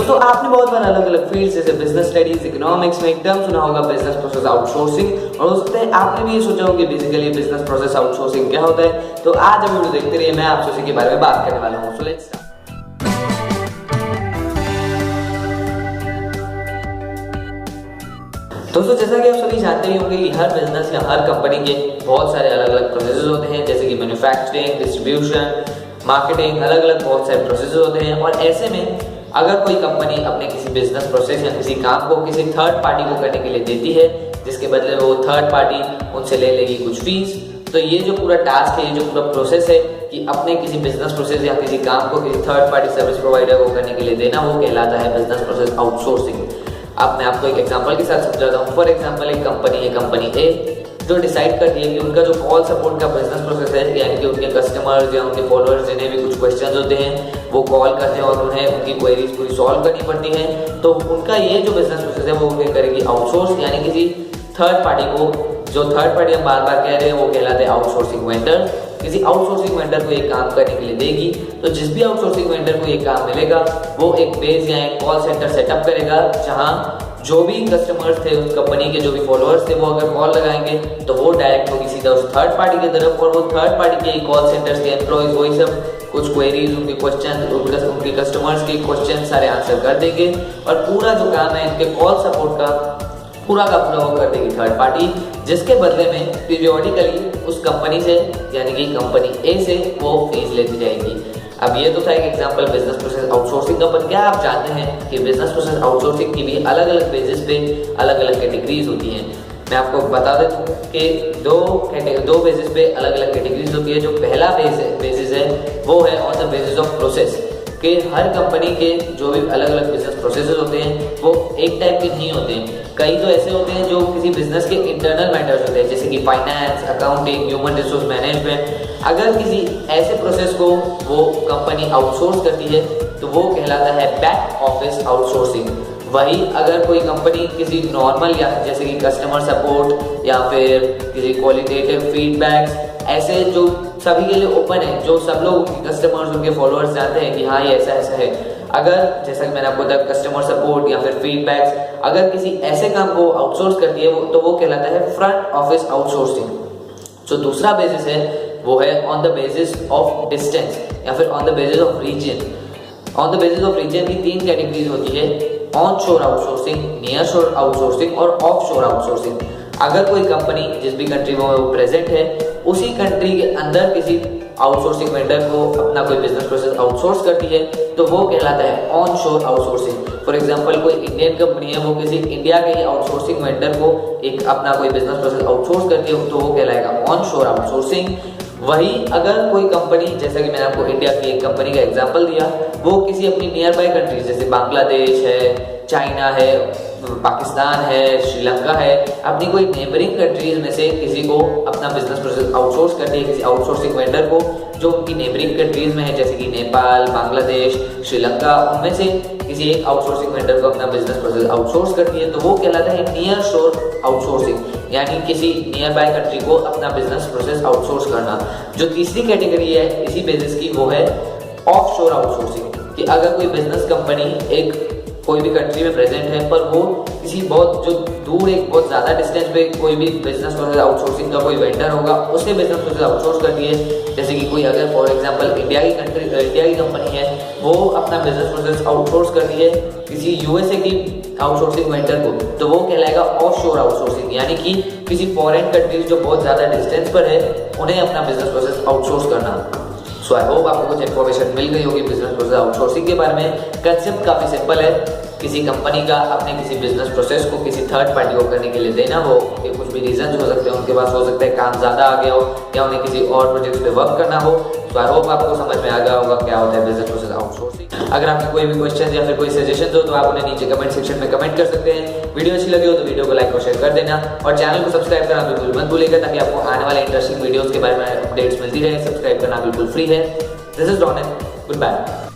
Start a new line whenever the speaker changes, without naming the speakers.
तो आपने बहुत बार अलग अलग फील्ड जैसे बिजनेस स्टडीज, इकोनॉमिक्स में एक टर्म सुना होगा बिजनेस प्रोसेस आउटसोर्सिंग, और हो सकता है आपने भी ये सोचा होगा कि बेसिकली बिजनेस प्रोसेस आउटसोर्सिंग क्या होता है। तो आज हम वीडियो देखते रहिए, मैं आपसे उसी के बारे में बात करने वाला हूँ। So let's start. दोस्तों, जैसा कि आप सभी जानते ही होंगे कि हर बिजनेस या हर कंपनी के बहुत सारे अलग अलग प्रोसेसेस होते हैं, जैसे कि मैन्युफैक्चरिंग, डिस्ट्रीब्यूशन, मार्केटिंग, अलग अलग बहुत सारे प्रोसेसेस होते हैं। और ऐसे में अगर कोई कंपनी अपने किसी बिजनेस प्रोसेस या किसी काम को किसी थर्ड पार्टी को करने के लिए देती है, जिसके बदले वो थर्ड पार्टी उनसे ले लेगी कुछ फीस, तो ये जो पूरा टास्क है, ये जो पूरा प्रोसेस है कि अपने किसी बिजनेस प्रोसेस या किसी काम को किसी थर्ड पार्टी सर्विस प्रोवाइडर को करने के लिए देना, वो कहलाता है बिजनेस प्रोसेस आउटसोर्सिंग। अब मैं आपको एक एग्जांपल के साथ समझाता हूँ। फॉर एग्जांपल, एक कंपनी है, कंपनी ए, जो डिसाइड करती है कि उनका जो कॉल सपोर्ट का बिजनेस प्रोसेस है, यानी कि उनके कस्टमर्स या उनके फॉलोअर्स जिन्हें भी कुछ क्वेश्चंस होते हैं वो कॉल करते हैं और उन्हें उनकी क्वेरीज पूरी सॉल्व करनी पड़ती है, तो उनका ये जो बिजनेस प्रोसेस है वो उन्हें करेगी आउटसोर्स, यानी किसी थर्ड पार्टी को। जो थर्ड पार्टी हम बार बार कह रहे हैं वो कहलाते हैं आउटसोर्सिंग वेंडर। किसी आउटसोर्सिंग वेंडर को एक काम करने के लिए देगी, तो जिस भी आउटसोर्सिंग वेंडर को एक काम मिलेगा वो एक बेस या एक कॉल सेंटर सेटअप करेगा, जहां जो भी कस्टमर्स थे उस कंपनी के, जो भी फॉलोअर्स थे, वो अगर कॉल लगाएंगे तो वो डायरेक्ट होगी सीधा उस थर्ड पार्टी की तरफ, और वो थर्ड पार्टी के कॉल सेंटर्स के एम्प्लॉइज वही सब कुछ क्वेरीज, उनके क्वेश्चन, उनके कस्टमर्स के क्वेश्चन सारे आंसर कर देंगे, और पूरा जो काम है इनके कॉल सपोर्ट का पूरा का पूरा वो कर देगी थर्ड पार्टी, जिसके बदले में पीरियोडिकली उस कंपनी से, यानी कि कंपनी ए से वो फीस लेती जाएगी। अब ये तो था एक एग्जांपल बिजनेस प्रोसेस आउटसोर्सिंग का, पर क्या आप जानते हैं कि बिजनेस प्रोसेस आउटसोर्सिंग की भी अलग अलग बेसिस पे अलग अलग कैटेगरीज होती हैं। मैं आपको बता देता हूँ कि दो बेसिस पे अलग अलग कैटेगरीज होती है। जो पहला बेसिस है वो है on the basis of process, कि हर कंपनी के जो भी अलग अलग बिजनेस प्रोसेसेस होते हैं वो एक टाइप के नहीं होते हैं। कई तो ऐसे होते हैं जो किसी बिजनेस के इंटरनल मैटर्स होते हैं, जैसे कि finance, accounting, human resource management. अगर किसी ऐसे प्रोसेस को वो कंपनी आउटसोर्स करती है तो वो कहलाता है बैक ऑफिस आउटसोर्सिंग। वही अगर कोई कंपनी किसी नॉर्मल या जैसे कि कस्टमर सपोर्ट या फिर किसी क्वालिटेटिव फीडबैक्स, ऐसे जो सभी के लिए ओपन है, जो सब लोग उनके कस्टमर्स, उनके फॉलोअर्स जानते हैं कि हाँ ये ऐसा ऐसा है, अगर जैसा कि मैंने आपको बताया कस्टमर सपोर्ट या फिर फीडबैक्स, अगर किसी ऐसे काम को आउटसोर्स करती है तो वो कहलाता है फ्रंट ऑफिस आउटसोर्सिंग। जो दूसरा बेसिस है वो है on the basis of distance या फिर on the basis of region. On the basis of region की तीन कैटेगरीज होती है: onshore outsourcing, nearshore outsourcing और ऑफ शोर आउटसोर्सिंग। अगर कोई कंपनी जिस भी कंट्री में वो प्रेजेंट है, उसी कंट्री के अंदर किसी आउटसोर्सिंग वेंडर को अपना कोई बिजनेस प्रोसेस आउटसोर्स करती है तो वो कहलाता है onshore outsourcing. For example, कोई इंडियन कंपनी है, वो किसी इंडिया के ही आउटसोर्सिंग वेंडर को एक अपना कोई बिजनेस प्रोसेस आउटसोर्स करती है तो वो कहलाएगा ऑन शोर आउटसोर्सिंग। वही अगर कोई कंपनी, जैसा कि मैंने आपको इंडिया की एक कंपनी का एग्जांपल दिया, वो किसी अपनी नियर बाय कंट्रीज जैसे बांग्लादेश है, चाइना है, पाकिस्तान है, श्रीलंका है, अपनी कोई नेबरिंग कंट्रीज में से किसी को अपना बिजनेस प्रोसेस आउटसोर्स करती है, किसी आउटसोर्सिंग वेंडर को जो उनकी नेबरिंग कंट्रीज में है, जैसे कि नेपाल, बांग्लादेश, श्रीलंका, उनमें से किसी एक आउटसोर्सिंग वेंडर को अपना बिजनेस प्रोसेस आउटसोर्स करती है तो वो कहलाता है नियर शोर आउटसोर्सिंग, यानी किसी नियर बाय कंट्री को अपना बिजनेस प्रोसेस आउटसोर्स करना। जो तीसरी कैटेगरी है इसी बेसिस की, वो है ऑफ शोर आउटसोर्सिंग, कि अगर कोई बिजनेस कंपनी एक कोई भी कंट्री में प्रेजेंट है पर वो किसी बहुत जो दूर, एक बहुत ज़्यादा डिस्टेंस पे कोई भी बिजनेस प्रोसेस आउटसोर्सिंग का कोई वेंडर होगा, उसे बिजनेस प्रोसेस आउटसोर्स करती है। जैसे कि कोई अगर फॉर एग्जांपल इंडिया की कंपनी है, वो अपना बिजनेस प्रोसेस आउटसोर्स करती है किसी यूएसए की आउटसोर्सिंग वेंडर को, तो वो कहलाएगा ऑफ शोर आउटसोर्सिंग, यानी कि किसी फॉरेन कंट्रीज जो बहुत ज़्यादा डिस्टेंस पर है उन्हें अपना बिजनेस प्रोसेस आउटसोर्स करना। सो आई होप आपको कुछ इन्फॉर्मेशन मिल गई होगी बिजनेस प्रोसेस आउटसोर्सिंग के बारे में। कंसेप्ट काफ़ी सिंपल है, किसी कंपनी का अपने किसी बिजनेस प्रोसेस को किसी थर्ड पार्टी को करने के लिए देना, वो के कुछ भी रीजन हो सकते हैं, उनके पास हो सकता है काम ज़्यादा आ गया हो या उन्हें किसी और प्रोजेक्ट पे वर्क करना हो। तो आई होप आपको समझ में आ गया होगा क्या होता है बिजनेस प्रोसेस आउटसोर्सिंग। अगर आपके कोई भी क्वेश्चन या फिर कोई सजेशन हो तो आप उन्हें नीचे कमेंट सेक्शन में कमेंट कर सकते हैं। वीडियो अच्छी लगी हो तो वीडियो को लाइक और शेयर कर देना, और चैनल को सब्सक्राइब करना बिल्कुल मत भूलिएगा, ताकि आपको आने वाले इंटरेस्टिंग वीडियोज़ के बारे में अपडेट्स मिलती रहे। सब्सक्राइब करना बिल्कुल फ्री है। This is Ronik, good bye.